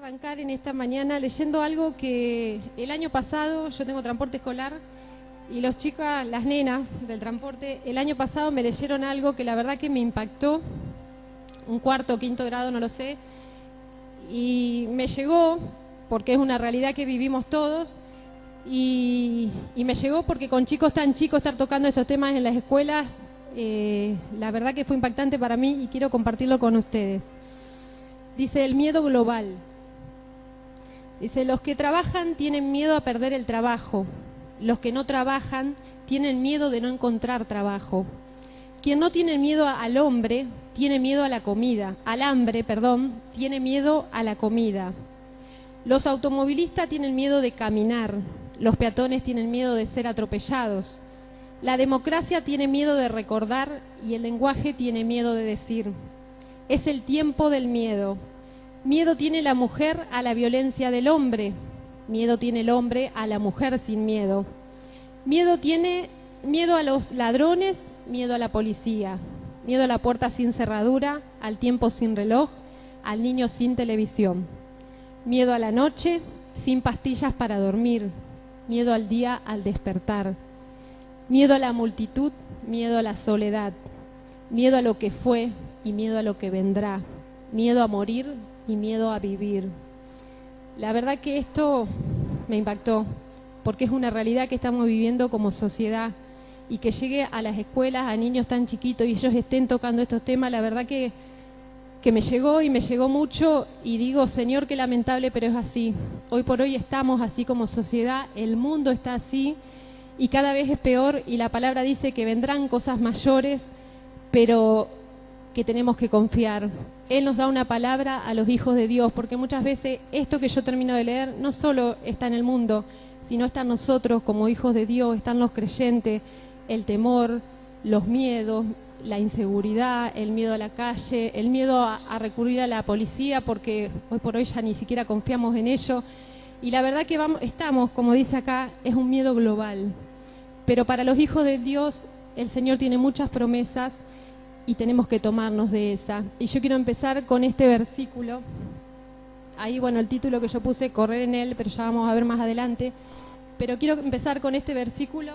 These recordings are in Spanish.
arrancar en esta mañana leyendo algo que el año pasado, yo tengo transporte escolar, y los chicos, las nenas del transporte, el año pasado me leyeron algo que la verdad que me impactó, un cuarto o quinto grado, no lo sé, y me llegó, porque es una realidad que vivimos todos, y me llegó porque con chicos tan chicos estar tocando estos temas en las escuelas, la verdad que fue impactante para mí y quiero compartirlo con ustedes. Dice, el miedo global. Dice, los que trabajan tienen miedo a perder el trabajo. Los que no trabajan tienen miedo de no encontrar trabajo. Quien no tiene miedo al hombre, tiene miedo a la comida. Al hambre, perdón, tiene miedo a la comida. Los automovilistas tienen miedo de caminar. Los peatones tienen miedo de ser atropellados. La democracia tiene miedo de recordar y el lenguaje tiene miedo de decir. Es el tiempo del miedo. Miedo tiene la mujer a la violencia del hombre. Miedo tiene el hombre a la mujer sin miedo. Miedo tiene miedo a los ladrones, miedo a la policía. Miedo a la puerta sin cerradura, al tiempo sin reloj, al niño sin televisión. Miedo a la noche, sin pastillas para dormir. Miedo al día al despertar. Miedo a la multitud, miedo a la soledad. Miedo a lo que fue y miedo a lo que vendrá. Miedo a morir y miedo a vivir. La verdad que esto me impactó, porque es una realidad que estamos viviendo como sociedad, y que llegue a las escuelas, a niños tan chiquitos, y ellos estén tocando estos temas, la verdad que me llegó y me llegó mucho, y digo, Señor, qué lamentable, pero es así. Hoy por hoy estamos así como sociedad, el mundo está así, y cada vez es peor, y la palabra dice que vendrán cosas mayores, pero que tenemos que confiar. Él nos da una palabra a los hijos de Dios, porque muchas veces esto que yo termino de leer no solo está en el mundo, sino está en nosotros como hijos de Dios, están los creyentes, el temor, los miedos, la inseguridad, el miedo a la calle, el miedo a recurrir a la policía, porque hoy por hoy ya ni siquiera confiamos en ello. Y la verdad que estamos, como dice acá, es un miedo global. Pero para los hijos de Dios, el Señor tiene muchas promesas, y tenemos que tomarnos de esa. Y yo quiero empezar con este versículo. Ahí, bueno, el título que yo puse, correr en él, pero ya vamos a ver más adelante. Pero quiero empezar con este versículo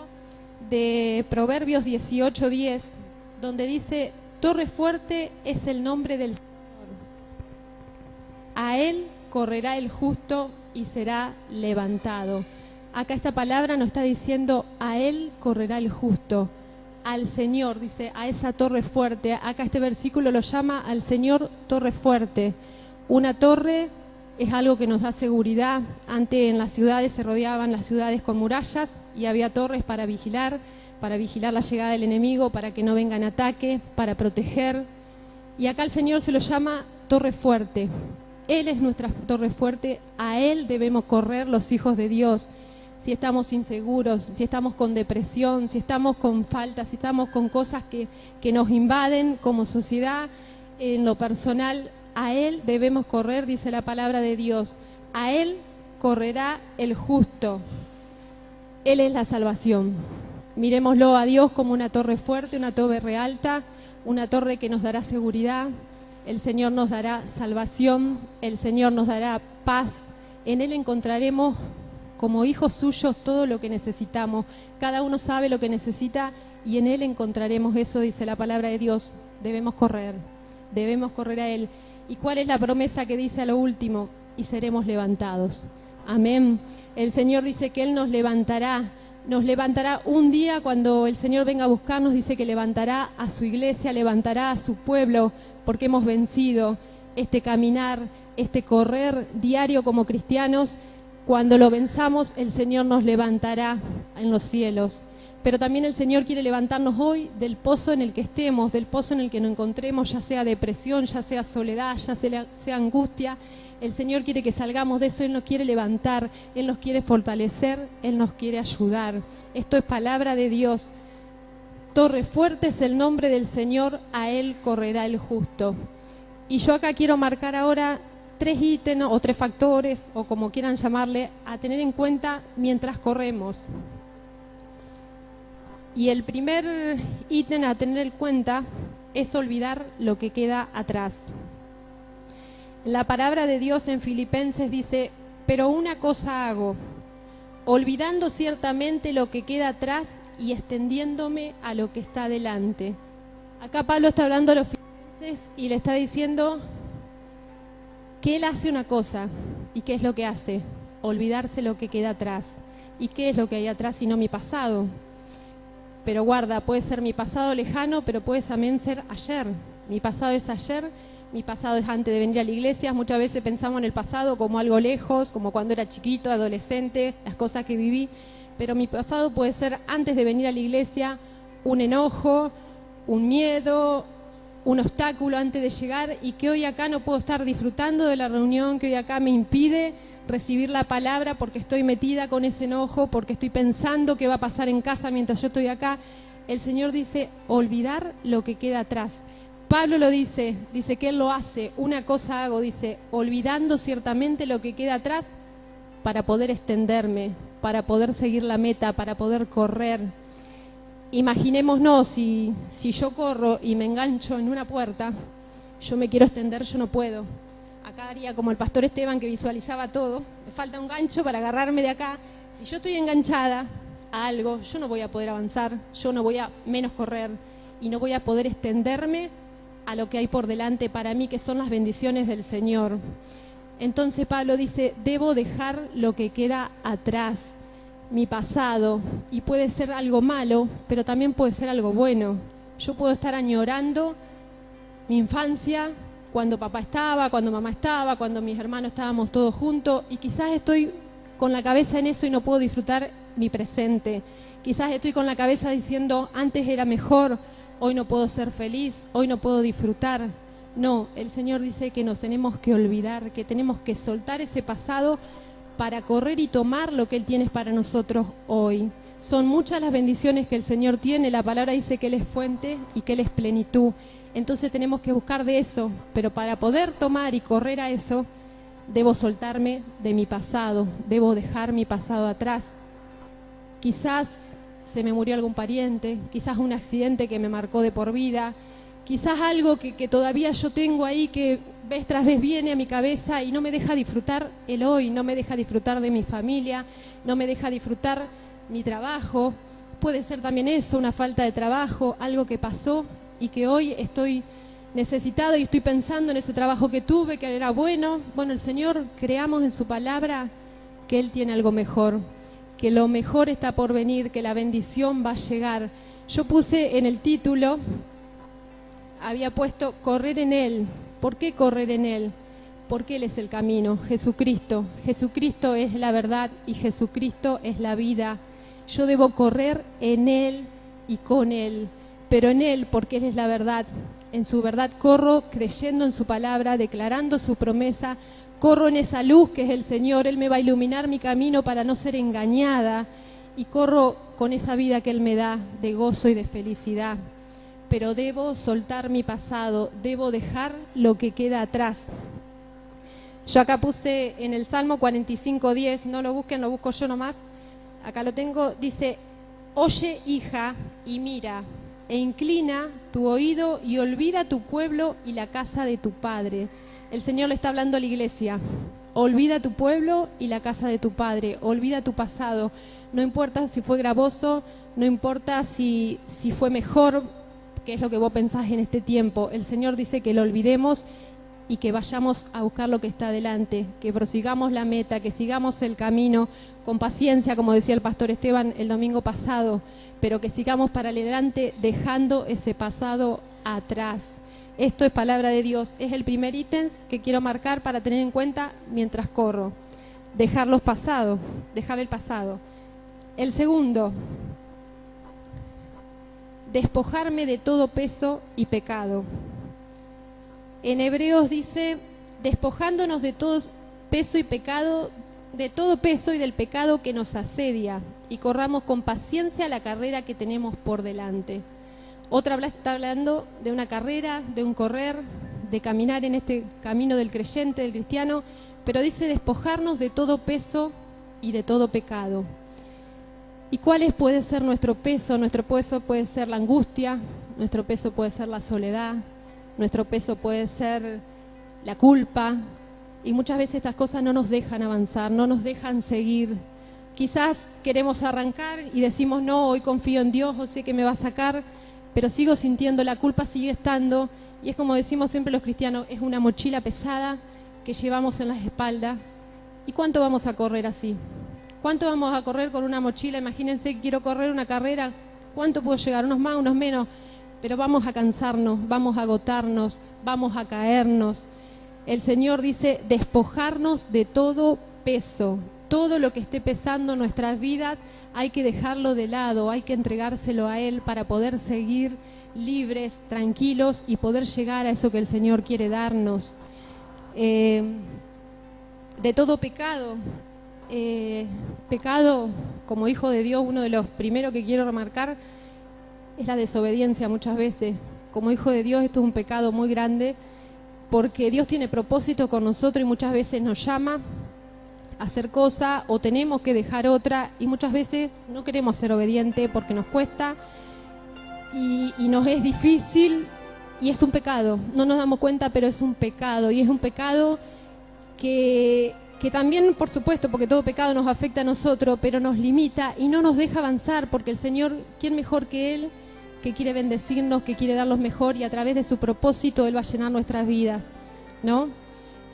de Proverbios 18:10, donde dice, torre fuerte es el nombre del Señor. A él correrá el justo y será levantado. Acá esta palabra nos está diciendo, a él correrá el justo. Al Señor, dice, a esa torre fuerte. Acá este versículo lo llama al Señor torre fuerte. Una torre es algo que nos da seguridad. Antes en las ciudades se rodeaban las ciudades con murallas y había torres para vigilar la llegada del enemigo, para que no vengan ataques, para proteger. Y acá el Señor se lo llama torre fuerte. Él es nuestra torre fuerte, a Él debemos correr los hijos de Dios. Si estamos inseguros, si estamos con depresión, si estamos con faltas, si estamos con cosas que nos invaden como sociedad, en lo personal, a Él debemos correr, dice la palabra de Dios. A Él correrá el justo. Él es la salvación. Miremoslo a Dios como una torre fuerte, una torre alta, una torre que nos dará seguridad. El Señor nos dará salvación, el Señor nos dará paz. En Él encontraremos como hijos suyos todo lo que necesitamos. Cada uno sabe lo que necesita y en Él encontraremos eso, dice la palabra de Dios. Debemos correr a Él. ¿Y cuál es la promesa que dice a lo último? Y seremos levantados. Amén. El Señor dice que Él nos levantará un día cuando el Señor venga a buscarnos, dice que levantará a su iglesia, levantará a su pueblo, porque hemos vencido este caminar, este correr diario como cristianos. Cuando lo venzamos, el Señor nos levantará en los cielos. Pero también el Señor quiere levantarnos hoy del pozo en el que estemos, del pozo en el que nos encontremos, ya sea depresión, ya sea soledad, ya sea angustia. El Señor quiere que salgamos de eso, Él nos quiere levantar, Él nos quiere fortalecer, Él nos quiere ayudar. Esto es palabra de Dios. Torre fuerte es el nombre del Señor, a Él correrá el justo. Y yo acá quiero marcar ahora 3 ítems o 3 factores, o como quieran llamarle, a tener en cuenta mientras corremos. Y el primer ítem a tener en cuenta es olvidar lo que queda atrás. La palabra de Dios en Filipenses dice, pero una cosa hago, olvidando ciertamente lo que queda atrás y extendiéndome a lo que está delante. Acá Pablo está hablando a los filipenses y le está diciendo que él hace una cosa. ¿Y qué es lo que hace? Olvidarse lo que queda atrás. ¿Y qué es lo que hay atrás sino mi pasado? Pero guarda, puede ser mi pasado lejano, pero puede también ser ayer. Mi pasado es ayer, mi pasado es antes de venir a la iglesia. Muchas veces pensamos en el pasado como algo lejos, como cuando era chiquito, adolescente, las cosas que viví. Pero mi pasado puede ser antes de venir a la iglesia, un enojo, un miedo, un obstáculo antes de llegar, y que hoy acá no puedo estar disfrutando de la reunión, que hoy acá me impide recibir la palabra porque estoy metida con ese enojo, porque estoy pensando qué va a pasar en casa mientras yo estoy acá. El Señor dice, olvidar lo que queda atrás. Pablo lo dice que él lo hace, una cosa hago, dice, olvidando ciertamente lo que queda atrás para poder extenderme, para poder seguir la meta, para poder correr. Imaginémonos, si yo corro y me engancho en una puerta, yo me quiero extender, yo no puedo. Acá haría como el pastor Esteban que visualizaba todo, me falta un gancho para agarrarme de acá. Si yo estoy enganchada a algo, yo no voy a poder avanzar, yo no voy a menos correr y no voy a poder extenderme a lo que hay por delante para mí, que son las bendiciones del Señor. Entonces Pablo dice, debo dejar lo que queda atrás, mi pasado, y puede ser algo malo, pero también puede ser algo bueno. Yo puedo estar añorando mi infancia, cuando papá estaba, cuando mamá estaba, cuando mis hermanos estábamos todos juntos, y quizás estoy con la cabeza en eso y no puedo disfrutar mi presente. Quizás estoy con la cabeza diciendo, antes era mejor, hoy no puedo ser feliz, hoy no puedo disfrutar. No, el Señor dice que nos tenemos que olvidar, que tenemos que soltar ese pasado para correr y tomar lo que Él tiene para nosotros hoy. Son muchas las bendiciones que el Señor tiene, la palabra dice que Él es fuente y que Él es plenitud. Entonces tenemos que buscar de eso, pero para poder tomar y correr a eso, debo soltarme de mi pasado, debo dejar mi pasado atrás. Quizás se me murió algún pariente, quizás un accidente que me marcó de por vida, quizás algo que todavía yo tengo ahí que vez tras vez viene a mi cabeza y no me deja disfrutar el hoy, no me deja disfrutar de mi familia, no me deja disfrutar mi trabajo. Puede ser también eso, una falta de trabajo, algo que pasó y que hoy estoy necesitado y estoy pensando en ese trabajo que tuve, que era bueno. Bueno, el Señor, creamos en su palabra que Él tiene algo mejor, que lo mejor está por venir, que la bendición va a llegar. Yo puse en el título, había puesto correr en Él. ¿Por qué correr en Él? Porque Él es el camino, Jesucristo. Jesucristo es la verdad y Jesucristo es la vida. Yo debo correr en Él y con Él, pero en Él porque Él es la verdad. En su verdad corro creyendo en su palabra, declarando su promesa, corro en esa luz que es el Señor. Él me va a iluminar mi camino para no ser engañada y corro con esa vida que Él me da de gozo y de felicidad. Pero debo soltar mi pasado, debo dejar lo que queda atrás. Yo acá puse en el Salmo 45:10, no lo busquen, lo busco yo nomás. Acá lo tengo, dice, oye hija y mira, e inclina tu oído y olvida tu pueblo y la casa de tu padre. El Señor le está hablando a la iglesia. Olvida tu pueblo y la casa de tu padre. Olvida tu pasado. No importa si fue gravoso, no importa si fue mejor, que es lo que vos pensás en este tiempo. El Señor dice que lo olvidemos y que vayamos a buscar lo que está adelante, que prosigamos la meta, que sigamos el camino con paciencia, como decía el pastor Esteban el domingo pasado, pero que sigamos para adelante dejando ese pasado atrás. Esto es palabra de Dios, es el primer ítem que quiero marcar para tener en cuenta mientras corro. Dejar los pasados, dejar el pasado. El segundo, despojarme de todo peso y pecado. En Hebreos dice, despojándonos de todo peso y pecado, de todo peso y del pecado que nos asedia, y corramos con paciencia la carrera que tenemos por delante. Otra está hablando de una carrera, de un correr, de caminar en este camino del creyente, del cristiano, pero dice despojarnos de todo peso y de todo pecado. ¿Y cuál puede ser nuestro peso? Nuestro peso puede ser la angustia, nuestro peso puede ser la soledad, nuestro peso puede ser la culpa, y muchas veces estas cosas no nos dejan avanzar, no nos dejan seguir. Quizás queremos arrancar y decimos, no, hoy confío en Dios, o sé que me va a sacar, pero sigo sintiendo, la culpa sigue estando, y es como decimos siempre los cristianos, es una mochila pesada que llevamos en las espaldas. ¿Y cuánto vamos a correr así? ¿Cuánto vamos a correr con una mochila? Imagínense, quiero correr una carrera, ¿cuánto puedo llegar? Unos más, unos menos, pero vamos a cansarnos, vamos a agotarnos, vamos a caernos. El Señor dice, despojarnos de todo peso, todo lo que esté pesando nuestras vidas, hay que dejarlo de lado, hay que entregárselo a Él para poder seguir libres, tranquilos y poder llegar a eso que el Señor quiere darnos. De todo pecado, pecado como hijo de Dios, uno de los primeros que quiero remarcar es la desobediencia muchas veces. Como hijo de Dios esto es un pecado muy grande, porque Dios tiene propósito con nosotros y muchas veces nos llama a hacer cosas o tenemos que dejar otra, y muchas veces no queremos ser obedientes porque nos cuesta y nos es difícil, y es un pecado. No nos damos cuenta, pero es un pecado, y es un pecado que también, por supuesto, porque todo pecado nos afecta a nosotros, pero nos limita y no nos deja avanzar, porque el Señor, ¿quién mejor que Él? Que quiere bendecirnos, que quiere darnos mejor, y a través de su propósito Él va a llenar nuestras vidas, ¿no?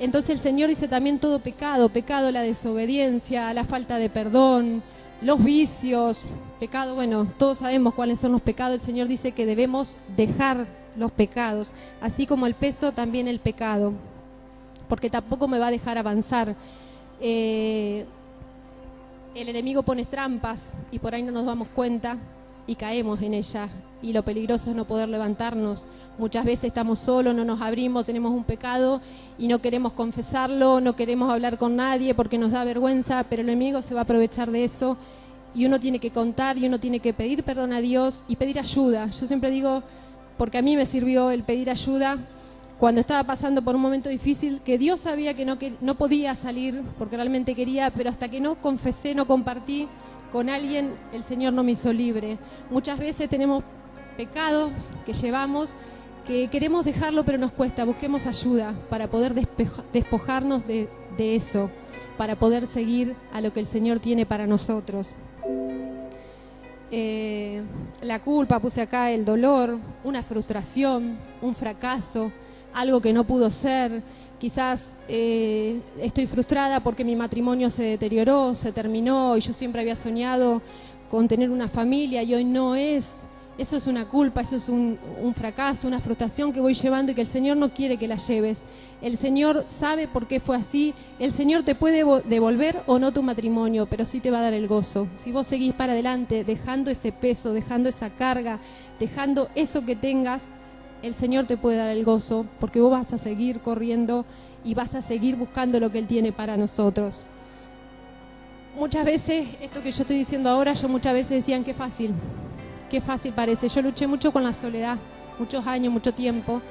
Entonces el Señor dice también todo pecado, pecado la desobediencia, la falta de perdón, los vicios, pecado, bueno, todos sabemos cuáles son los pecados. El Señor dice que debemos dejar los pecados, así como el peso, también el pecado, porque tampoco me va a dejar avanzar. El enemigo pone trampas y por ahí no nos damos cuenta y caemos en ella, y lo peligroso es no poder levantarnos. Muchas veces estamos solos, no nos abrimos, tenemos un pecado y no queremos confesarlo, no queremos hablar con nadie porque nos da vergüenza, pero el enemigo se va a aprovechar de eso, y uno tiene que contar y uno tiene que pedir perdón a Dios y pedir ayuda. Yo siempre digo, porque a mí me sirvió el pedir ayuda cuando estaba pasando por un momento difícil, que Dios sabía que no podía salir porque realmente quería, pero hasta que no confesé, no compartí con alguien, el Señor no me hizo libre. Muchas veces tenemos pecados que llevamos, que queremos dejarlo, pero nos cuesta. Busquemos ayuda para poder despojarnos de eso, para poder seguir a lo que el Señor tiene para nosotros. La culpa, puse acá, el dolor, una frustración, un fracaso, algo que no pudo ser. Quizás estoy frustrada porque mi matrimonio se deterioró, se terminó, y yo siempre había soñado con tener una familia y hoy no es. Eso es una culpa, eso es un fracaso, una frustración que voy llevando y que el Señor no quiere que la lleves. El Señor sabe por qué fue así. El Señor te puede devolver o no tu matrimonio, pero sí te va a dar el gozo. Si vos seguís para adelante, dejando ese peso, dejando esa carga, dejando eso que tengas, el Señor te puede dar el gozo, porque vos vas a seguir corriendo y vas a seguir buscando lo que Él tiene para nosotros. Muchas veces, esto que yo estoy diciendo ahora, yo muchas veces decían, qué fácil parece. Yo luché mucho con la soledad, muchos años, mucho tiempo,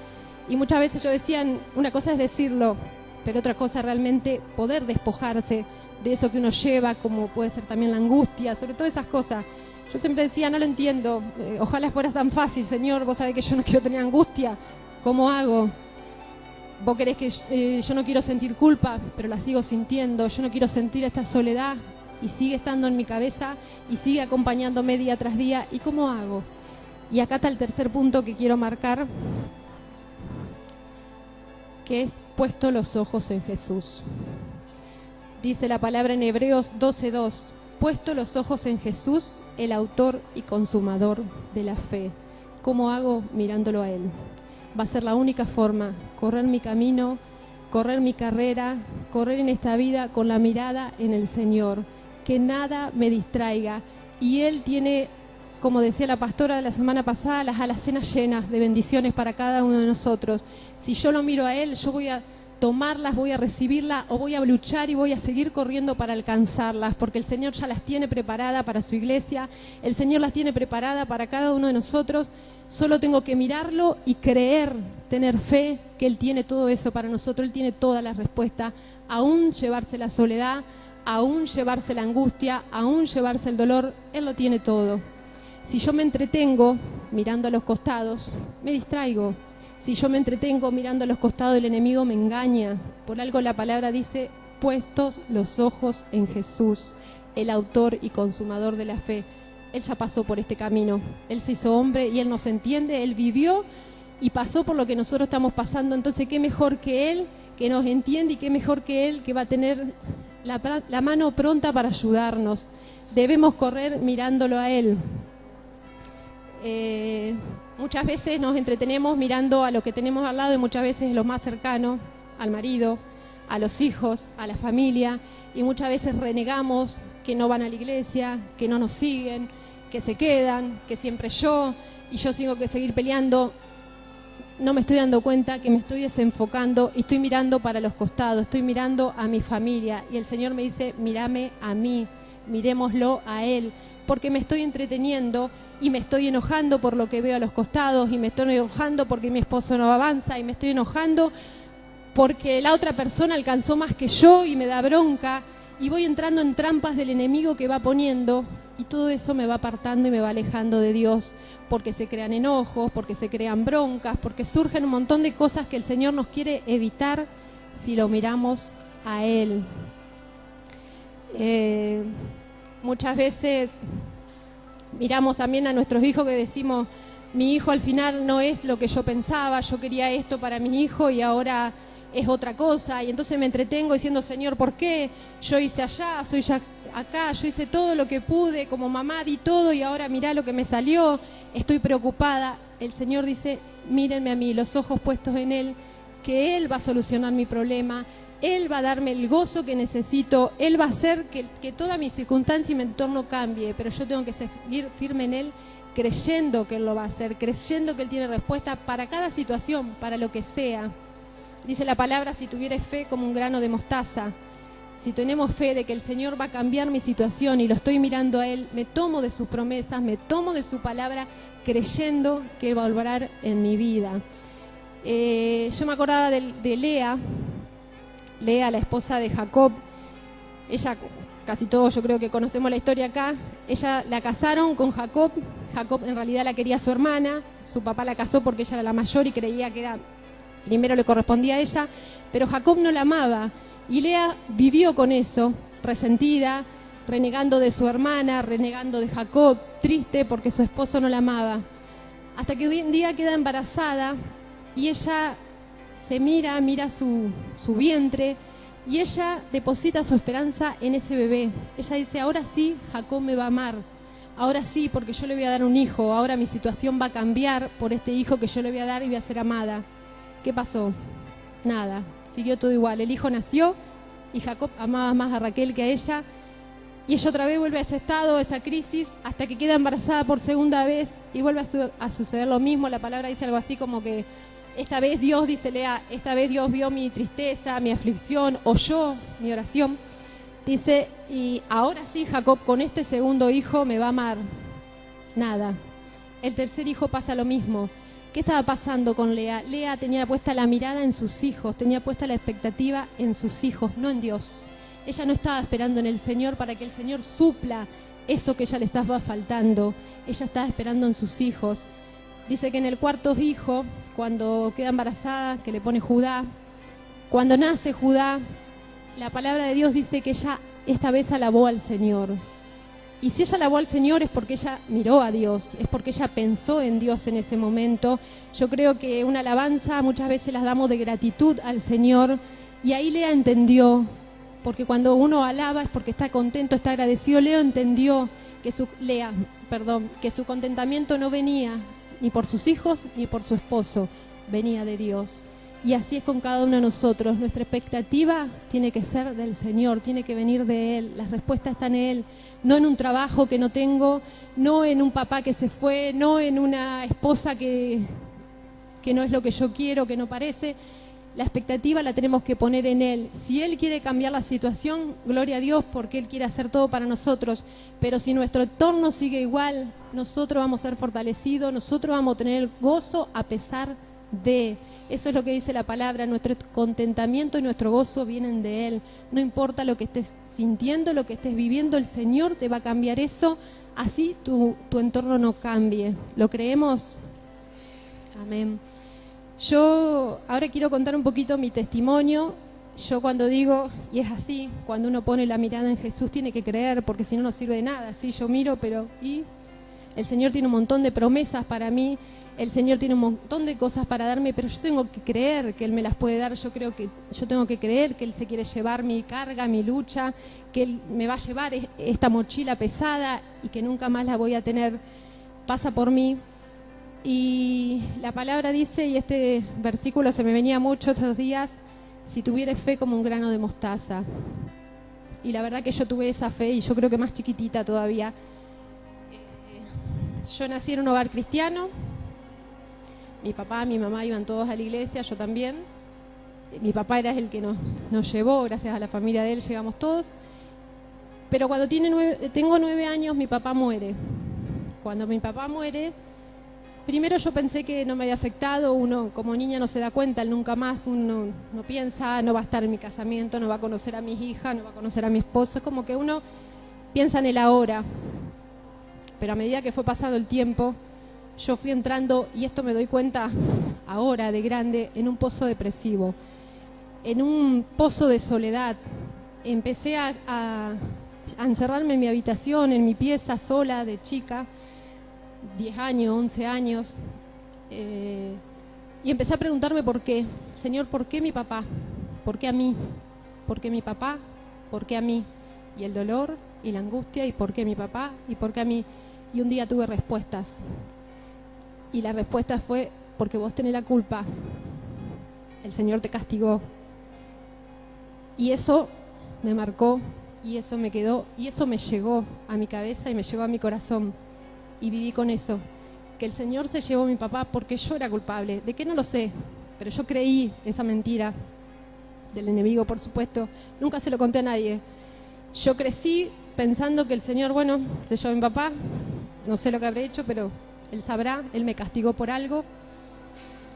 y muchas veces yo decía, una cosa es decirlo, pero otra cosa realmente poder despojarse de eso que uno lleva, como puede ser también la angustia, sobre todo esas cosas. Yo siempre decía, no lo entiendo, ojalá fuera tan fácil, Señor, vos sabés que yo no quiero tener angustia, ¿cómo hago? Vos querés que yo no quiero sentir culpa, pero la sigo sintiendo, yo no quiero sentir esta soledad, y sigue estando en mi cabeza, y sigue acompañándome día tras día, ¿y cómo hago? Y acá está el tercer punto que quiero marcar, que es puesto los ojos en Jesús. Dice la palabra en Hebreos 12:2, puesto los ojos en Jesús, el autor y consumador de la fe. ¿Cómo hago? Mirándolo a Él. Va a ser la única forma, correr mi camino, correr mi carrera, correr en esta vida con la mirada en el Señor, que nada me distraiga. Y Él tiene, como decía la pastora de la semana pasada, las alacenas llenas de bendiciones para cada uno de nosotros. Si yo lo miro a Él, yo voy a tomarlas, voy a recibirlas, o voy a luchar y voy a seguir corriendo para alcanzarlas, porque el Señor ya las tiene preparadas para su iglesia, el Señor las tiene preparadas para cada uno de nosotros. Solo tengo que mirarlo y creer, tener fe que Él tiene todo eso para nosotros. Él tiene todas las respuestas, aún llevarse la soledad, aún llevarse la angustia, aún llevarse el dolor. Él lo tiene todo. Si yo me entretengo mirando a los costados, me distraigo. Si yo me entretengo mirando a los costados, el enemigo me engaña. Por algo la palabra dice, puestos los ojos en Jesús, el autor y consumador de la fe. Él ya pasó por este camino, Él se hizo hombre y Él nos entiende, Él vivió y pasó por lo que nosotros estamos pasando. Entonces, ¿qué mejor que Él, que nos entiende, y qué mejor que Él, que va a tener la mano pronta para ayudarnos? Debemos correr mirándolo a Él. Muchas veces nos entretenemos mirando a lo que tenemos al lado y muchas veces lo más cercano, al marido, a los hijos, a la familia, y muchas veces renegamos que no van a la iglesia, que no nos siguen, que se quedan, que siempre yo, y yo tengo que seguir peleando. No me estoy dando cuenta que me estoy desenfocando y estoy mirando para los costados, estoy mirando a mi familia, y el Señor me dice, mírame a mí, mirémoslo a Él, porque me estoy entreteniendo y me estoy enojando por lo que veo a los costados, y me estoy enojando porque mi esposo no avanza, y me estoy enojando porque la otra persona alcanzó más que yo y me da bronca, y voy entrando en trampas del enemigo que va poniendo, y todo eso me va apartando y me va alejando de Dios, porque se crean enojos, porque se crean broncas, porque surgen un montón de cosas que el Señor nos quiere evitar si lo miramos a Él. Muchas veces miramos también a nuestros hijos que decimos, mi hijo al final no es lo que yo pensaba, yo quería esto para mi hijo y ahora es otra cosa, y entonces me entretengo diciendo, Señor, ¿por qué? Yo hice allá, soy ya acá, yo hice todo lo que pude, como mamá di todo y ahora mirá lo que me salió, estoy preocupada. El Señor dice, mírenme a mí, los ojos puestos en Él, que Él va a solucionar mi problema, Él va a darme el gozo que necesito, Él va a hacer que toda mi circunstancia y mi entorno cambie, pero yo tengo que seguir firme en Él, creyendo que Él lo va a hacer, creyendo que Él tiene respuesta para cada situación, para lo que sea. Dice la palabra, si tuvierais fe como un grano de mostaza, si tenemos fe de que el Señor va a cambiar mi situación y lo estoy mirando a Él, me tomo de sus promesas, me tomo de su palabra, creyendo que Él va a obrar en mi vida. Yo me acordaba de Lea, la esposa de Jacob. Ella, casi todos yo creo que conocemos la historia acá, ella la casaron con Jacob. Jacob en realidad la quería su hermana, su papá la casó porque ella era la mayor y creía que primero le correspondía a ella, pero Jacob no la amaba, y Lea vivió con eso, resentida, renegando de su hermana, renegando de Jacob, triste porque su esposo no la amaba, hasta que un día queda embarazada y ella se mira su vientre, y ella deposita su esperanza en ese bebé. Ella dice, ahora sí Jacob me va a amar, ahora sí, porque yo le voy a dar un hijo, ahora mi situación va a cambiar por este hijo que yo le voy a dar y voy a ser amada. ¿Qué pasó? Nada, siguió todo igual. El hijo nació y Jacob amaba más a Raquel que a ella, y ella otra vez vuelve a ese estado, a esa crisis, hasta que queda embarazada por segunda vez y vuelve a suceder lo mismo. La palabra dice algo así como que esta vez Dios, dice Lea, esta vez Dios vio mi tristeza, mi aflicción, oyó mi oración. Dice, y ahora sí Jacob con este segundo hijo me va a amar. Nada. El tercer hijo pasa lo mismo. ¿Qué estaba pasando con Lea? Lea tenía puesta la mirada en sus hijos, tenía puesta la expectativa en sus hijos, no en Dios. Ella no estaba esperando en el Señor para que el Señor supla eso que ella le estaba faltando. Ella estaba esperando en sus hijos. Dice que en el cuarto hijo, cuando queda embarazada, que le pone Judá, cuando nace Judá, la palabra de Dios dice que ella esta vez alabó al Señor. Y si ella alabó al Señor es porque ella miró a Dios, es porque ella pensó en Dios en ese momento. Yo creo que una alabanza muchas veces las damos de gratitud al Señor, y ahí Lea entendió, porque cuando uno alaba es porque está contento, está agradecido. Lea entendió que su contentamiento no venía ni por sus hijos ni por su esposo, venía de Dios. Y así es con cada uno de nosotros. Nuestra expectativa tiene que ser del Señor, tiene que venir de Él. La respuesta está en Él, no en un trabajo que no tengo, no en un papá que se fue, no en una esposa que no es lo que yo quiero, que no parece. La expectativa la tenemos que poner en Él. Si Él quiere cambiar la situación, gloria a Dios, porque Él quiere hacer todo para nosotros. Pero si nuestro entorno sigue igual, nosotros vamos a ser fortalecidos, nosotros vamos a tener gozo a pesar de... Eso es lo que dice la palabra, nuestro contentamiento y nuestro gozo vienen de Él. No importa lo que estés sintiendo, lo que estés viviendo, el Señor te va a cambiar eso, así tu entorno no cambie. ¿Lo creemos? Amén. Yo ahora quiero contar un poquito mi testimonio. Yo cuando digo, y es así, cuando uno pone la mirada en Jesús tiene que creer, porque si no, no sirve de nada. Sí, yo miro, pero ¿y? El Señor tiene un montón de promesas para mí, el Señor tiene un montón de cosas para darme, pero yo tengo que creer que Él me las puede dar. Yo tengo que creer que Él se quiere llevar mi carga, mi lucha, que Él me va a llevar esta mochila pesada y que nunca más la voy a tener. Pasa por mí. Y la palabra dice, y este versículo se me venía mucho estos días: si tuvieres fe como un grano de mostaza. Y la verdad que yo tuve esa fe, y yo creo que más chiquitita todavía. Yo nací en un hogar cristiano. Mi papá, mi mamá iban todos a la iglesia, yo también. Mi papá era el que nos llevó, gracias a la familia de él llegamos todos. Pero cuando tengo 9 años, mi papá muere. Cuando mi papá muere, primero yo pensé que no me había afectado. Uno como niña no se da cuenta, nunca más uno no piensa, no va a estar en mi casamiento, no va a conocer a mis hijas, no va a conocer a mi esposo. Es como que uno piensa en el ahora. Pero a medida que fue pasando el tiempo, yo fui entrando, y esto me doy cuenta ahora de grande, en un pozo depresivo, en un pozo de soledad. Empecé a encerrarme en mi habitación, en mi pieza, sola, de chica, 10 años, 11 años, y empecé a preguntarme por qué. Señor, ¿por qué mi papá? ¿Por qué a mí? ¿Por qué mi papá? ¿Por qué a mí? Y el dolor y la angustia, ¿y por qué mi papá? ¿Y por qué a mí? Y un día tuve respuestas. Y la respuesta fue: porque vos tenés la culpa. El Señor te castigó. Y eso me marcó, y eso me quedó, y eso me llegó a mi cabeza y me llegó a mi corazón. Y viví con eso, que el Señor se llevó a mi papá porque yo era culpable. ¿De qué? No lo sé, pero yo creí esa mentira del enemigo, por supuesto. Nunca se lo conté a nadie. Yo crecí pensando que el Señor, bueno, se llevó a mi papá. No sé lo que habré hecho, pero Él sabrá. Él me castigó por algo.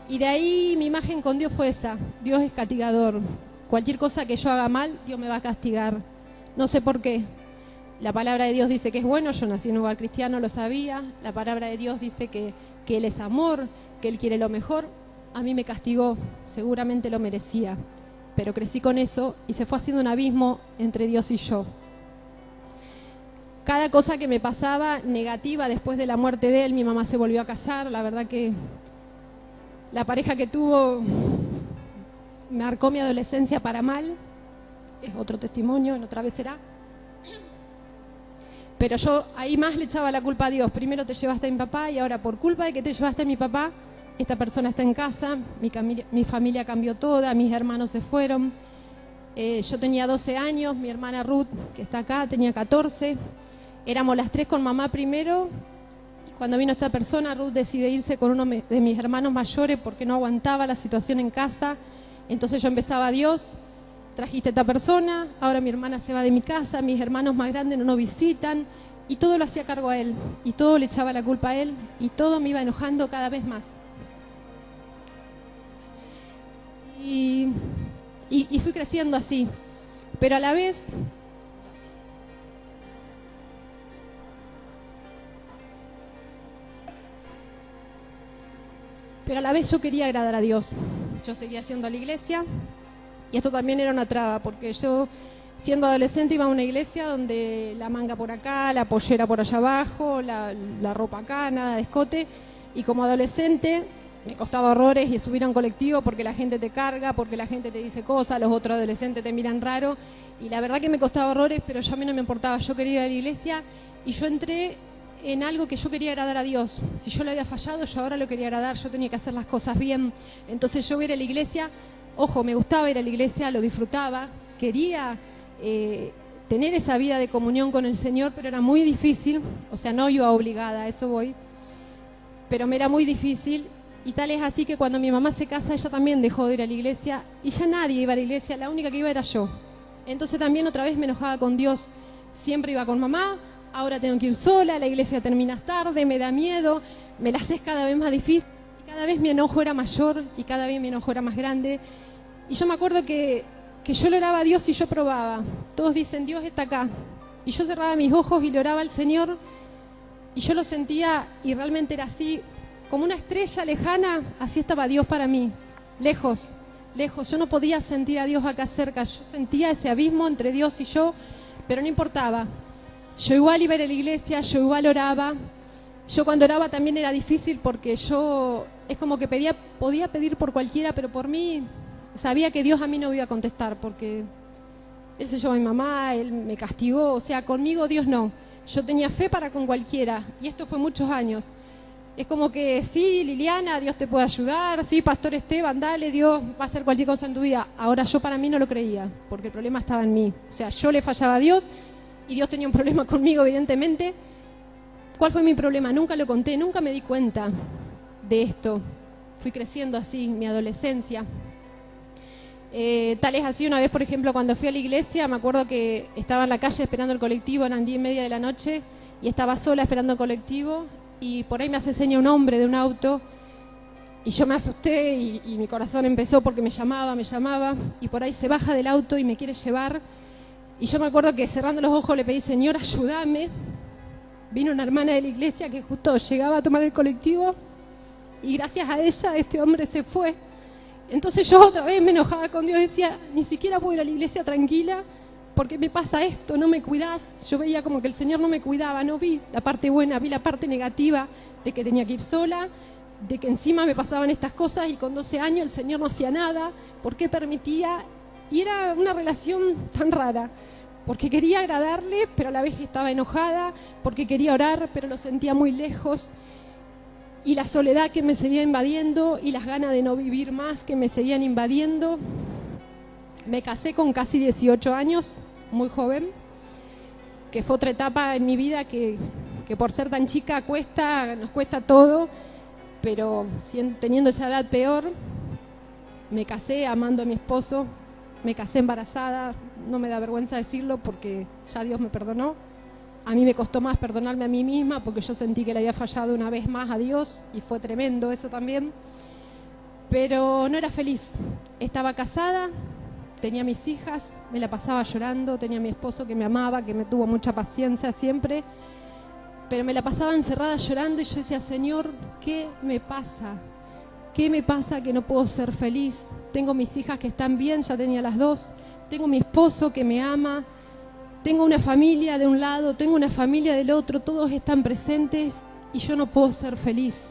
Y de ahí mi imagen con Dios fue esa: Dios es castigador. Cualquier cosa que yo haga mal, Dios me va a castigar. No sé por qué. La palabra de Dios dice que es bueno. Yo nací en un hogar cristiano, lo sabía. La palabra de Dios dice que Él es amor, que Él quiere lo mejor. A mí me castigó, seguramente lo merecía, pero crecí con eso y se fue haciendo un abismo entre Dios y yo. Cada cosa que me pasaba negativa después de la muerte de él, mi mamá se volvió a casar. La verdad que la pareja que tuvo marcó mi adolescencia para mal. Es otro testimonio, en otra vez será. Pero yo ahí más le echaba la culpa a Dios. Primero te llevaste a mi papá, y ahora por culpa de que te llevaste a mi papá, esta persona está en casa, mi familia cambió toda, mis hermanos se fueron. Yo tenía 12 años, mi hermana Ruth, que está acá, tenía 14. Éramos las 3 con mamá primero. Cuando vino esta persona, Ruth decide irse con uno de mis hermanos mayores porque no aguantaba la situación en casa. Entonces yo empezaba: Dios, trajiste a esta persona, ahora mi hermana se va de mi casa, mis hermanos más grandes no nos visitan, y todo lo hacía cargo a él, y todo le echaba la culpa a él, y todo me iba enojando cada vez más. Y fui creciendo así, pero a la vez yo quería agradar a Dios. Yo seguía yendo a la iglesia, y esto también era una traba, porque yo, siendo adolescente, iba a una iglesia donde la manga por acá, la pollera por allá abajo, la ropa acá, nada de escote. Y como adolescente me costaba horrores y subir a un colectivo porque la gente te carga, porque la gente te dice cosas, los otros adolescentes te miran raro. Y la verdad que me costaba horrores, pero yo a mí no me importaba. Yo quería ir a la iglesia, y yo entré en algo que yo quería agradar a Dios. Si yo lo había fallado, yo ahora lo quería agradar. Yo tenía que hacer las cosas bien. Entonces yo iba a ir a la iglesia. Ojo, me gustaba ir a la iglesia, lo disfrutaba, quería tener esa vida de comunión con el Señor, pero era muy difícil. O sea, no iba obligada, a eso voy, pero me era muy difícil. Y tal es así que cuando mi mamá se casa, ella también dejó de ir a la iglesia, y ya nadie iba a la iglesia, la única que iba era yo. Entonces también otra vez me enojaba con Dios. Siempre iba con mamá, ahora tengo que ir sola, la iglesia termina tarde, me da miedo, me la haces cada vez más difícil, y cada vez mi enojo era mayor, y cada vez mi enojo era más grande. Y yo me acuerdo que yo le oraba a Dios y yo probaba. Todos dicen: Dios está acá. Y yo cerraba mis ojos y le oraba al Señor, y yo lo sentía, y realmente era así. como una estrella lejana, así estaba Dios para mí, lejos, lejos. Yo no podía sentir a Dios acá cerca, yo sentía ese abismo entre Dios y yo, pero no importaba. Yo igual iba a ir a la iglesia, yo igual oraba. Yo cuando oraba también era difícil porque yo, es como que podía pedir por cualquiera, pero por mí sabía que Dios a mí no me iba a contestar porque Él se llevó a mi mamá, Él me castigó, o sea, conmigo Dios no. Yo tenía fe para con cualquiera y esto fue muchos años. Es como que sí, Liliana, Dios te puede ayudar, sí, Pastor Esteban, dale, Dios va a hacer cualquier cosa en tu vida. Ahora yo para mí no lo creía, porque el problema estaba en mí. O sea, yo le fallaba a Dios y Dios tenía un problema conmigo, evidentemente. ¿Cuál fue mi problema? Nunca lo conté, nunca me di cuenta de esto. Fui creciendo así, en mi adolescencia. Tal es así, una vez, por ejemplo, cuando fui a la iglesia, me acuerdo que estaba en la calle esperando el colectivo, eran 10:30 de la noche, y estaba sola esperando el colectivo, y por ahí me hace seña un hombre de un auto, y yo me asusté, y mi corazón empezó porque me llamaba, y por ahí se baja del auto y me quiere llevar, y yo me acuerdo que cerrando los ojos le pedí, Señor, ayúdame. Vino una hermana de la iglesia que justo llegaba a tomar el colectivo, y gracias a ella este hombre se fue. Entonces yo otra vez me enojaba con Dios, decía, ni siquiera puedo ir a la iglesia tranquila, porque me pasa esto, no me cuidás. Yo veía como que el Señor no me cuidaba, no vi la parte buena, vi la parte negativa de que tenía que ir sola, de que encima me pasaban estas cosas y con 12 años el Señor no hacía nada, ¿por qué permitía? Y era una relación tan rara, porque quería agradarle, pero a la vez estaba enojada, porque quería orar, pero lo sentía muy lejos. Y la soledad que me seguía invadiendo y las ganas de no vivir más que me seguían invadiendo. Me casé con casi 18 años, muy joven, que fue otra etapa en mi vida que por ser tan chica nos cuesta todo, pero teniendo esa edad peor. Me casé amando a mi esposo, me casé embarazada, no me da vergüenza decirlo porque ya Dios me perdonó. A mí me costó más perdonarme a mí misma porque yo sentí que le había fallado una vez más a Dios y fue tremendo eso también. Pero no era feliz. Estaba casada, tenía mis hijas, me la pasaba llorando, tenía a mi esposo que me amaba, que me tuvo mucha paciencia siempre, pero me la pasaba encerrada llorando y yo decía, Señor, ¿qué me pasa? ¿Qué me pasa que no puedo ser feliz? Tengo mis hijas que están bien, ya tenía las 2, tengo mi esposo que me ama, tengo una familia de un lado, tengo una familia del otro, todos están presentes y yo no puedo ser feliz,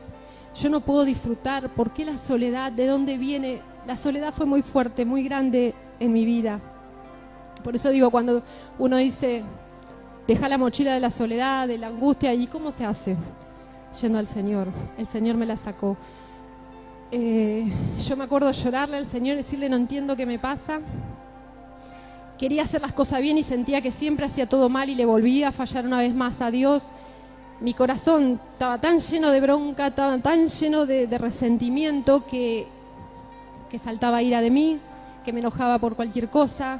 yo no puedo disfrutar. ¿Por qué la soledad? ¿De dónde viene? La soledad fue muy fuerte, muy grande en mi vida. Por eso digo, cuando uno dice, deja la mochila de la soledad, de la angustia, ¿y cómo se hace? Yendo al Señor, el Señor me la sacó. Yo me acuerdo llorarle al Señor, decirle, no entiendo qué me pasa. Quería hacer las cosas bien y sentía que siempre hacía todo mal y le volvía a fallar una vez más a Dios. Mi corazón estaba tan lleno de bronca, estaba tan lleno de resentimiento que saltaba ira de mí, que me enojaba por cualquier cosa,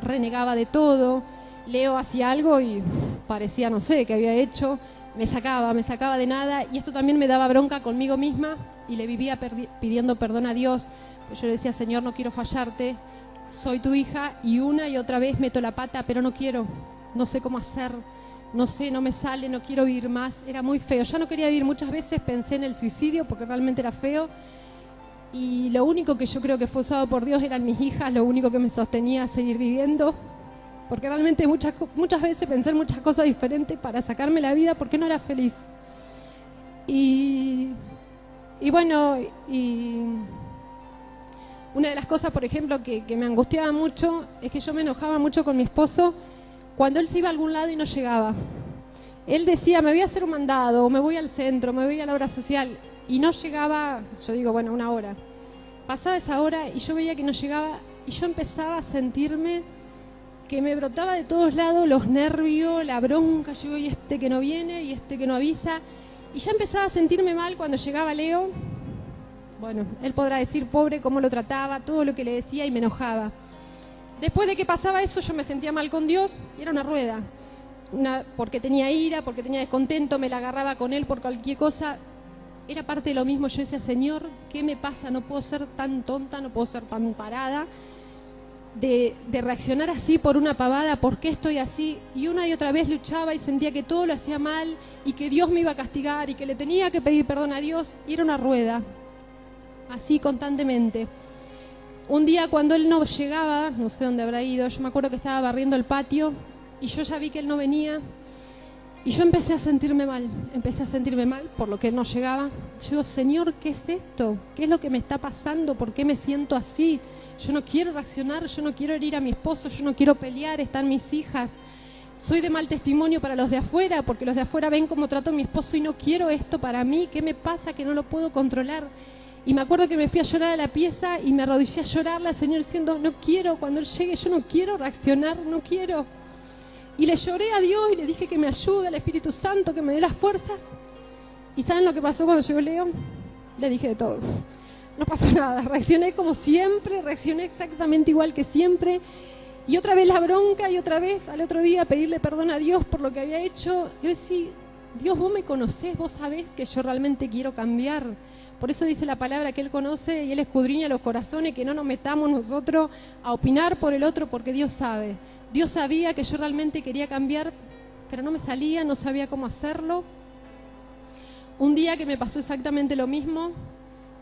renegaba de todo. Leo hacía algo y parecía, no sé, qué había hecho, me sacaba de nada, y esto también me daba bronca conmigo misma y le vivía pidiendo perdón a Dios. Pues yo le decía, Señor, no quiero fallarte, soy tu hija, y una y otra vez meto la pata, pero no quiero, no sé cómo hacer, no sé, no me sale, no quiero vivir más. Era muy feo, ya no quería vivir. Muchas veces pensé en el suicidio porque realmente era feo, y lo único que yo creo que fue usado por Dios eran mis hijas, lo único que me sostenía a seguir viviendo, porque realmente muchas veces pensé en muchas cosas diferentes para sacarme la vida porque no era feliz. Y bueno, una de las cosas, por ejemplo, que me angustiaba mucho es que yo me enojaba mucho con mi esposo cuando él se iba a algún lado y no llegaba. Él decía, me voy a hacer un mandado, o me voy al centro, me voy a la obra social, y no llegaba. Yo digo, bueno, una hora. Pasaba esa hora y yo veía que no llegaba y yo empezaba a sentirme que me brotaba de todos lados los nervios, la bronca. Yo digo, y este que no viene, y este que no avisa. Y ya empezaba a sentirme mal cuando llegaba Leo. Bueno, él podrá decir, pobre, cómo lo trataba, todo lo que le decía, y me enojaba. Después de que pasaba eso, yo me sentía mal con Dios, y era una rueda. Porque tenía ira, porque tenía descontento, me la agarraba con él por cualquier cosa. Era parte de lo mismo. Yo decía, Señor, ¿qué me pasa? No puedo ser tan tonta, no puedo ser tan parada. de reaccionar así por una pavada, ¿por qué estoy así? Y una y otra vez luchaba y sentía que todo lo hacía mal y que Dios me iba a castigar y que le tenía que pedir perdón a Dios, y era una rueda, así constantemente. Un día cuando él no llegaba, no sé dónde habrá ido, yo me acuerdo que estaba barriendo el patio y yo ya vi que él no venía y yo empecé a sentirme mal por lo que él no llegaba. Yo digo, Señor, ¿qué es esto? ¿Qué es lo que me está pasando? ¿Por qué me siento así? Yo no quiero reaccionar, yo no quiero herir a mi esposo, yo no quiero pelear, están mis hijas. Soy de mal testimonio para los de afuera, porque los de afuera ven cómo trato a mi esposo y no quiero esto para mí. ¿Qué me pasa que no lo puedo controlar? Y me acuerdo que me fui a llorar a la pieza y me arrodillé a llorarle al Señor diciendo, no quiero, cuando Él llegue yo no quiero reaccionar, no quiero. Y le lloré a Dios y le dije que me ayude, al Espíritu Santo, que me dé las fuerzas. ¿Y saben lo que pasó cuando llegó Leo? Le dije de todo. No pasó nada, reaccioné como siempre, reaccioné exactamente igual que siempre. Y otra vez la bronca y otra vez al otro día pedirle perdón a Dios por lo que había hecho. Yo decía, Dios, vos me conocés, vos sabés que yo realmente quiero cambiar. Por eso dice la palabra que Él conoce y Él escudriña los corazones, que no nos metamos nosotros a opinar por el otro porque Dios sabe. Dios sabía que yo realmente quería cambiar, pero no me salía, no sabía cómo hacerlo. Un día que me pasó exactamente lo mismo,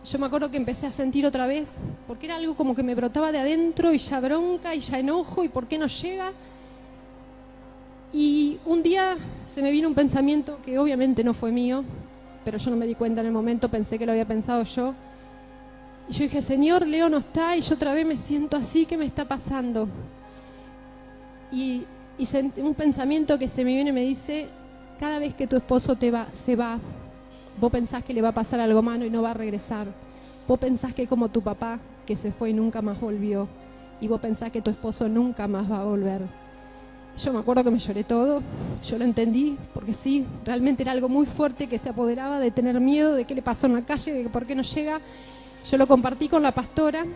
yo me acuerdo que empecé a sentir otra vez, porque era algo como que me brotaba de adentro y ya bronca y ya enojo y por qué no llega. Y un día se me vino un pensamiento que obviamente no fue mío, pero yo no me di cuenta en el momento, pensé que lo había pensado yo. Y yo dije, Señor, Leo no está y yo otra vez me siento así, ¿qué me está pasando? Y sentí un pensamiento que se me viene y me dice, cada vez que tu esposo se va, vos pensás que le va a pasar algo malo y no va a regresar. Vos pensás que es como tu papá, que se fue y nunca más volvió. Y vos pensás que tu esposo nunca más va a volver. Yo me acuerdo que me lloré todo, yo lo entendí, porque sí, realmente era algo muy fuerte que se apoderaba de tener miedo de qué le pasó en la calle, de por qué no llega. Yo lo compartí con la pastora,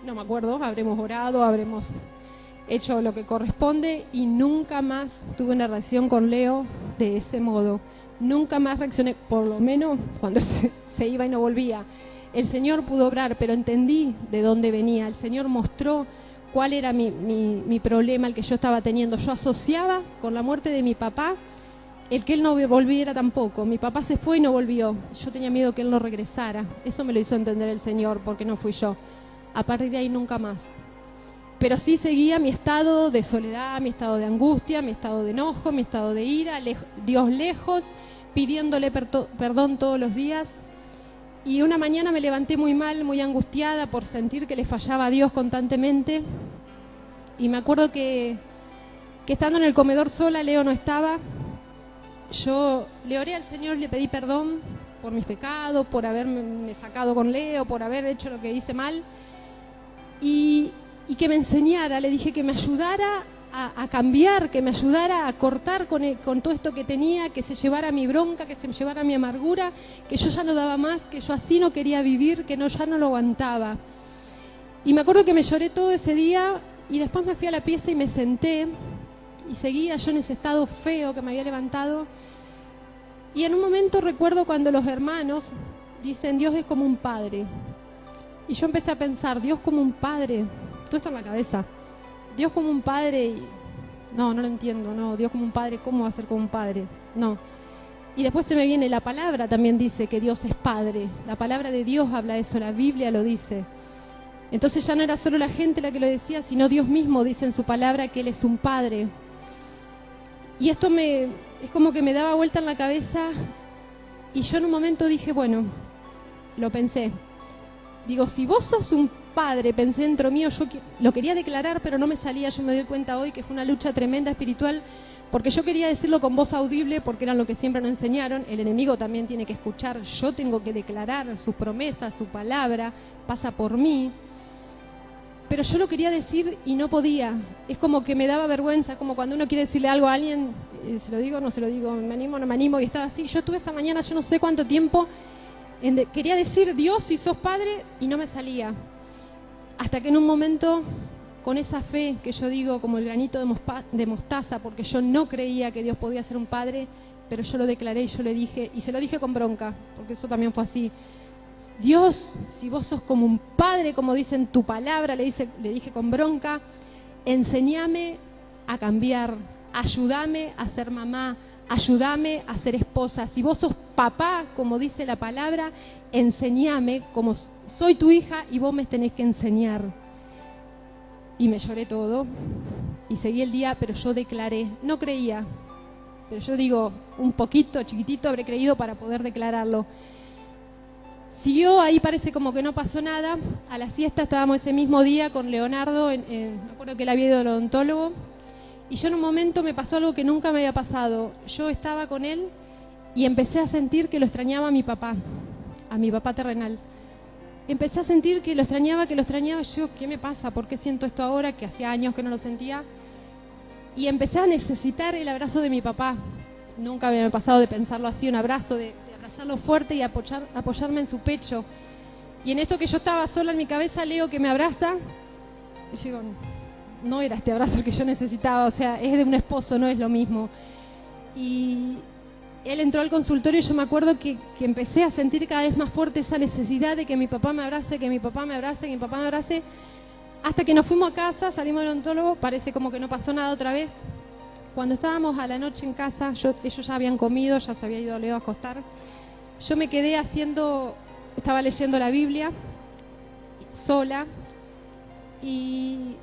no me acuerdo, habremos orado, habremos hecho lo que corresponde y nunca más tuve una reacción con Leo de ese modo. Nunca más reaccioné, por lo menos cuando se iba y no volvía. El Señor pudo obrar, pero entendí de dónde venía. El Señor mostró cuál era mi problema, el que yo estaba teniendo. Yo asociaba con la muerte de mi papá el que él no volviera tampoco. Mi papá se fue y no volvió. Yo tenía miedo que él no regresara. Eso me lo hizo entender el Señor, porque no fui yo. A partir de ahí nunca más. Pero sí seguía mi estado de soledad, mi estado de angustia, mi estado de enojo, mi estado de ira, Dios lejos, pidiéndole perdón todos los días. Y una mañana me levanté muy mal, muy angustiada por sentir que le fallaba a Dios constantemente. Y me acuerdo que estando en el comedor sola, Leo no estaba. Yo le oré al Señor, le pedí perdón por mis pecados, por haberme sacado con Leo, por haber hecho lo que hice mal. Y que me enseñara, le dije que me ayudara a cambiar, que me ayudara a cortar con todo esto que tenía, que se llevara mi bronca, que se llevara mi amargura, que yo ya no daba más, que yo así no quería vivir, que ya no lo aguantaba. Y me acuerdo que me lloré todo ese día y después me fui a la pieza y me senté y seguía yo en ese estado feo que me había levantado. Y en un momento recuerdo cuando los hermanos dicen, Dios es como un padre. Y yo empecé a pensar, Dios como un padre, todo esto en la cabeza, Dios como un padre, y no lo entiendo, no, Dios como un padre, ¿cómo va a ser como un padre? No. Y después se me viene la palabra, también dice que Dios es padre, la palabra de Dios habla eso, la Biblia lo dice. Entonces ya no era solo la gente la que lo decía, sino Dios mismo dice en su palabra que Él es un padre. Y esto es como que me daba vuelta en la cabeza y yo en un momento dije, bueno, lo pensé. Digo, si vos sos un padre, pensé dentro mío, yo lo quería declarar, pero no me salía. Yo me doy cuenta hoy que fue una lucha tremenda espiritual, porque yo quería decirlo con voz audible, porque era lo que siempre nos enseñaron. El enemigo también tiene que escuchar, yo tengo que declarar sus promesas, su palabra, pasa por mí. Pero yo lo quería decir y no podía. Es como que me daba vergüenza, como cuando uno quiere decirle algo a alguien, se lo digo, no se lo digo, me animo, no me animo, y estaba así. Yo estuve esa mañana, yo no sé cuánto tiempo, quería decir Dios si sos padre y no me salía. Hasta que en un momento, con esa fe que yo digo como el granito de mostaza, porque yo no creía que Dios podía ser un padre, pero yo lo declaré y yo le dije, y se lo dije con bronca, porque eso también fue así. Dios, si vos sos como un padre, como dice en tu palabra, le dije con bronca, enséñame a cambiar, ayúdame a ser mamá, ayúdame a ser esposa. Si vos sos papá, como dice la palabra, enséñame, como soy tu hija y vos me tenés que enseñar. Y me lloré todo y seguí el día, pero yo declaré, no creía, pero yo digo, un poquito, chiquitito habré creído para poder declararlo. Siguió, ahí parece como que no pasó nada. A la siesta estábamos ese mismo día con Leonardo, me acuerdo que él había ido al odontólogo, y yo en un momento me pasó algo que nunca me había pasado. Yo estaba con él y empecé a sentir que lo extrañaba a mi papá terrenal. Empecé a sentir que lo extrañaba, yo, ¿qué me pasa? ¿Por qué siento esto ahora? Que hacía años que no lo sentía. Y empecé a necesitar el abrazo de mi papá. Nunca me había pasado de pensarlo así, un abrazo, de abrazarlo fuerte y apoyarme en su pecho. Y en esto que yo estaba sola en mi cabeza, Leo que me abraza, y yo digo, no era este abrazo el que yo necesitaba, o sea, es de un esposo, no es lo mismo. Y él entró al consultorio y yo me acuerdo que empecé a sentir cada vez más fuerte esa necesidad de que mi papá me abrace, que mi papá me abrace, que mi papá me abrace. Hasta que nos fuimos a casa, salimos del odontólogo, parece como que no pasó nada otra vez. Cuando estábamos a la noche en casa, ellos ya habían comido, ya se había ido Leo a acostar. Yo me quedé estaba leyendo la Biblia, sola, y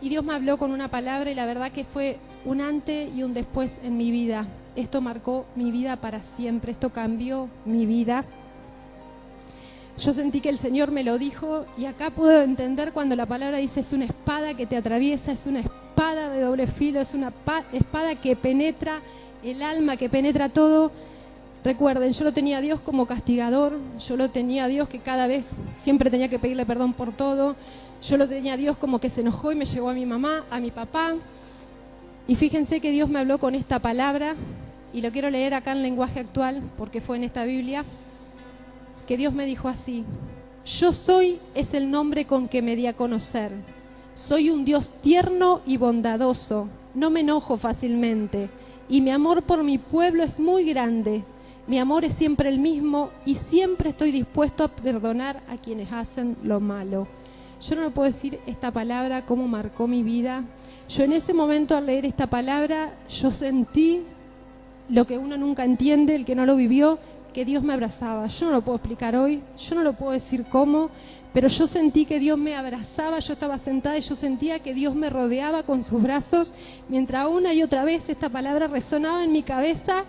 Dios me habló con una palabra y la verdad que fue un antes y un después en mi vida. Esto marcó mi vida para siempre, esto cambió mi vida. Yo sentí que el Señor me lo dijo y acá puedo entender cuando la palabra dice es una espada que te atraviesa, es una espada de doble filo, es una espada que penetra el alma, que penetra todo. Recuerden, yo lo tenía a Dios como castigador, yo lo tenía a Dios que cada vez siempre tenía que pedirle perdón por todo, yo lo tenía a Dios como que se enojó y me llevó a mi mamá, a mi papá. Y fíjense que Dios me habló con esta palabra, y lo quiero leer acá en lenguaje actual, porque fue en esta Biblia, que Dios me dijo así: yo soy es el nombre con que me di a conocer. Soy un Dios tierno y bondadoso, no me enojo fácilmente, y mi amor por mi pueblo es muy grande. Mi amor es siempre el mismo y siempre estoy dispuesto a perdonar a quienes hacen lo malo. Yo no le puedo decir esta palabra cómo marcó mi vida. Yo en ese momento al leer esta palabra, yo sentí lo que uno nunca entiende, el que no lo vivió, que Dios me abrazaba. Yo no lo puedo explicar hoy, yo no lo puedo decir cómo, pero yo sentí que Dios me abrazaba, yo estaba sentada y yo sentía que Dios me rodeaba con sus brazos, mientras una y otra vez esta palabra resonaba en mi cabeza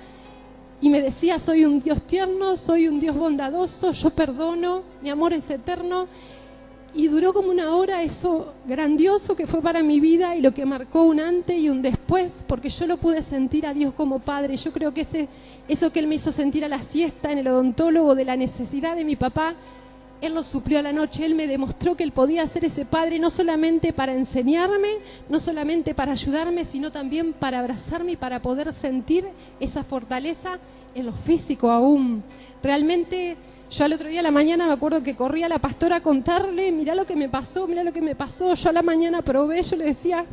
y me decía, soy un Dios tierno, soy un Dios bondadoso, yo perdono, mi amor es eterno. Y duró como una hora eso grandioso que fue para mi vida y lo que marcó un antes y un después, porque yo lo pude sentir a Dios como padre. Yo creo que eso que Él me hizo sentir a la siesta en el odontólogo de la necesidad de mi papá, Él lo suplió a la noche. Él me demostró que Él podía ser ese padre, no solamente para enseñarme, no solamente para ayudarme, sino también para abrazarme y para poder sentir esa fortaleza en lo físico aún. Realmente, yo al otro día a la mañana me acuerdo que corría a la pastora a contarle, mirá lo que me pasó, mirá lo que me pasó. Yo a la mañana probé, yo le decía,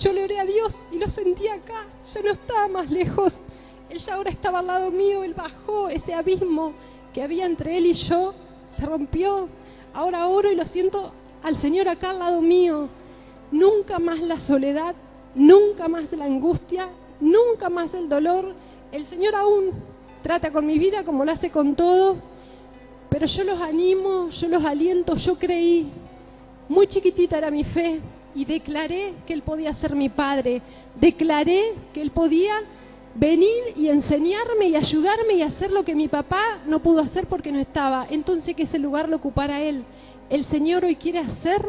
yo le oré a Dios y lo sentí acá, ya no estaba más lejos. Él ya ahora estaba al lado mío, Él bajó, ese abismo que había entre Él y yo se rompió. Ahora oro y lo siento al Señor acá al lado mío. Nunca más la soledad, nunca más la angustia, nunca más el dolor. El Señor aún trata con mi vida como lo hace con todo, pero yo los animo, yo los aliento, yo creí, muy chiquitita era mi fe y declaré que Él podía ser mi padre, declaré que Él podía venir y enseñarme y ayudarme y hacer lo que mi papá no pudo hacer porque no estaba, entonces que ese lugar lo ocupara Él. El Señor hoy quiere hacer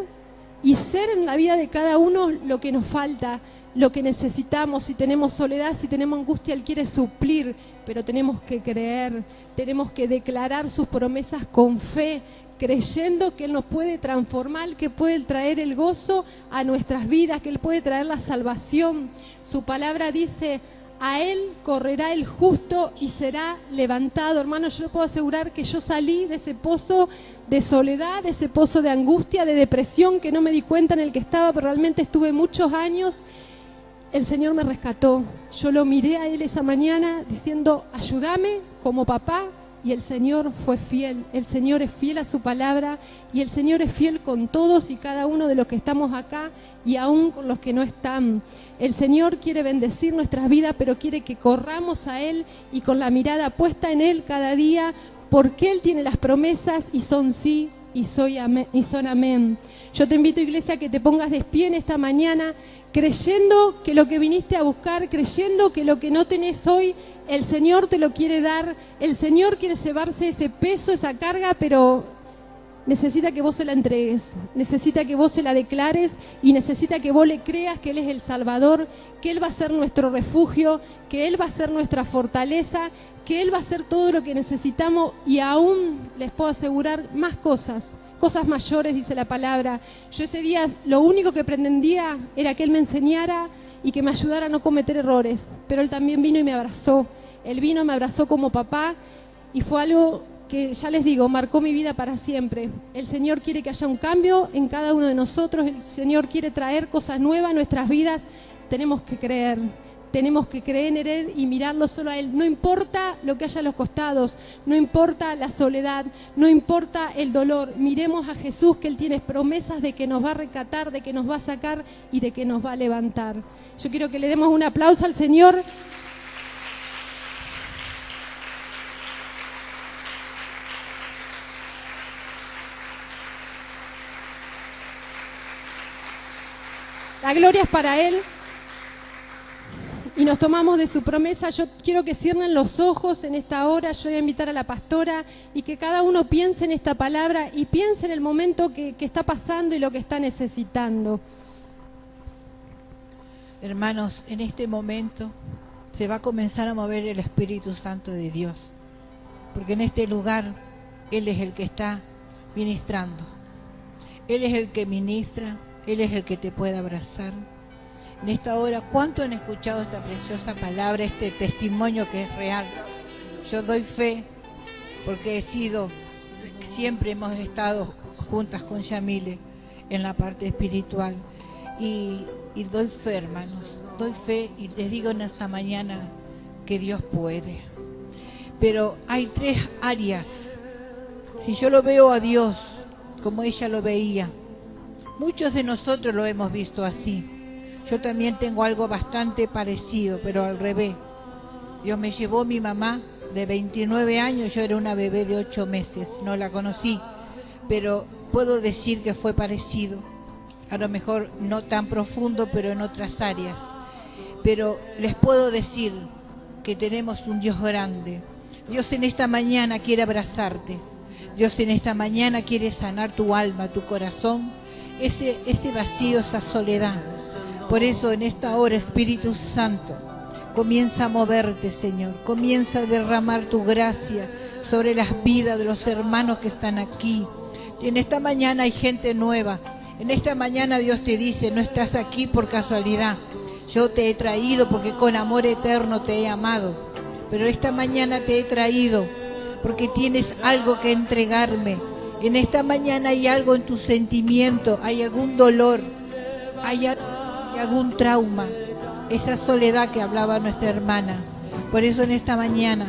y ser en la vida de cada uno lo que nos falta, lo que necesitamos. Si tenemos soledad, si tenemos angustia, Él quiere suplir, pero tenemos que creer, tenemos que declarar sus promesas con fe, creyendo que Él nos puede transformar, que puede traer el gozo a nuestras vidas, que Él puede traer la salvación. Su palabra dice, a Él correrá el justo y será levantado. Hermano, yo le puedo asegurar que yo salí de ese pozo de soledad, de ese pozo de angustia, de depresión, que no me di cuenta en el que estaba, pero realmente estuve muchos años. El Señor me rescató. Yo lo miré a Él esa mañana diciendo, ayúdame como papá, y el Señor fue fiel. El Señor es fiel a su palabra y el Señor es fiel con todos y cada uno de los que estamos acá y aún con los que no están. El Señor quiere bendecir nuestras vidas, pero quiere que corramos a Él y con la mirada puesta en Él cada día, porque Él tiene las promesas y son sí y son amén. Yo te invito, iglesia, a que te pongas de pie en esta mañana, creyendo que lo que viniste a buscar, creyendo que lo que no tenés hoy, el Señor te lo quiere dar. El Señor quiere llevarse ese peso, esa carga, pero necesita que vos se la entregues, necesita que vos se la declares y necesita que vos le creas que Él es el Salvador, que Él va a ser nuestro refugio, que Él va a ser nuestra fortaleza, que Él va a hacer todo lo que necesitamos y aún les puedo asegurar más cosas mayores, dice la palabra. Yo ese día lo único que pretendía era que Él me enseñara y que me ayudara a no cometer errores, pero Él también vino y me abrazó. Él vino y me abrazó como papá y fue algo que, ya les digo, marcó mi vida para siempre. El Señor quiere que haya un cambio en cada uno de nosotros, el Señor quiere traer cosas nuevas a nuestras vidas. Tenemos que creer en Él y mirarlo solo a Él. No importa lo que haya a los costados, no importa la soledad, no importa el dolor. Miremos a Jesús, que Él tiene promesas de que nos va a rescatar, de que nos va a sacar y de que nos va a levantar. Yo quiero que le demos un aplauso al Señor. La gloria es para Él. Y nos tomamos de su promesa. Yo quiero que cierren los ojos en esta hora. Yo voy a invitar a la pastora y que cada uno piense en esta palabra y piense en el momento que está pasando y lo que está necesitando. Hermanos, en este momento se va a comenzar a mover el Espíritu Santo de Dios, porque en este lugar Él es el que está ministrando. Él es el que ministra, Él es el que te puede abrazar. En esta hora, ¿cuánto han escuchado esta preciosa palabra, este testimonio que es real? Yo doy fe porque siempre hemos estado juntas con Yamile en la parte espiritual y doy fe, hermanos, doy fe y les digo en esta mañana que Dios puede. Pero hay 3 áreas. Si yo lo veo a Dios como ella lo veía, muchos de nosotros lo hemos visto así. Yo también tengo algo bastante parecido, pero al revés. Dios me llevó mi mamá de 29 años, yo era una bebé de 8 meses, no la conocí, pero puedo decir que fue parecido. A lo mejor no tan profundo, pero en otras áreas. Pero les puedo decir que tenemos un Dios grande. Dios en esta mañana quiere abrazarte. Dios en esta mañana quiere sanar tu alma, tu corazón, ese vacío, esa soledad. Por eso en esta hora, Espíritu Santo, comienza a moverte, Señor. Comienza a derramar tu gracia sobre las vidas de los hermanos que están aquí. Y en esta mañana hay gente nueva. En esta mañana Dios te dice, no estás aquí por casualidad. Yo te he traído porque con amor eterno te he amado. Pero esta mañana te he traído porque tienes algo que entregarme. En esta mañana hay algo en tu sentimiento, hay algún dolor, hay algún trauma, esa soledad que hablaba nuestra hermana. Por eso en esta mañana,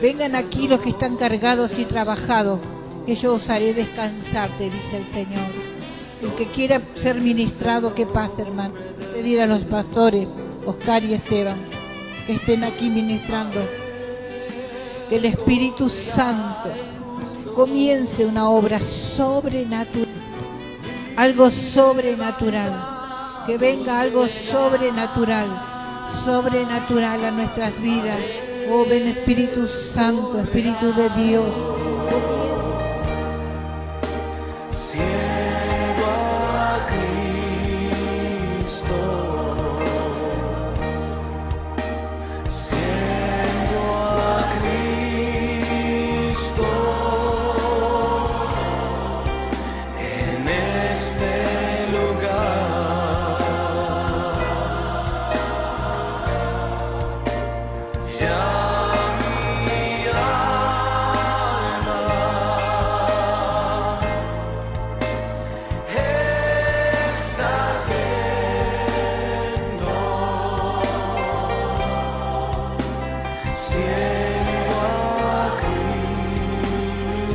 vengan aquí los que están cargados y trabajados, que yo os haré descansar, te dice el Señor. El que quiera ser ministrado, que pase, hermano. Pedir a los pastores, Oscar y Esteban, que estén aquí ministrando. Que el Espíritu Santo comience una obra sobrenatural, algo sobrenatural. Que venga algo sobrenatural a nuestras vidas. Oh, ven Espíritu Santo, Espíritu de Dios.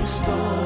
historia.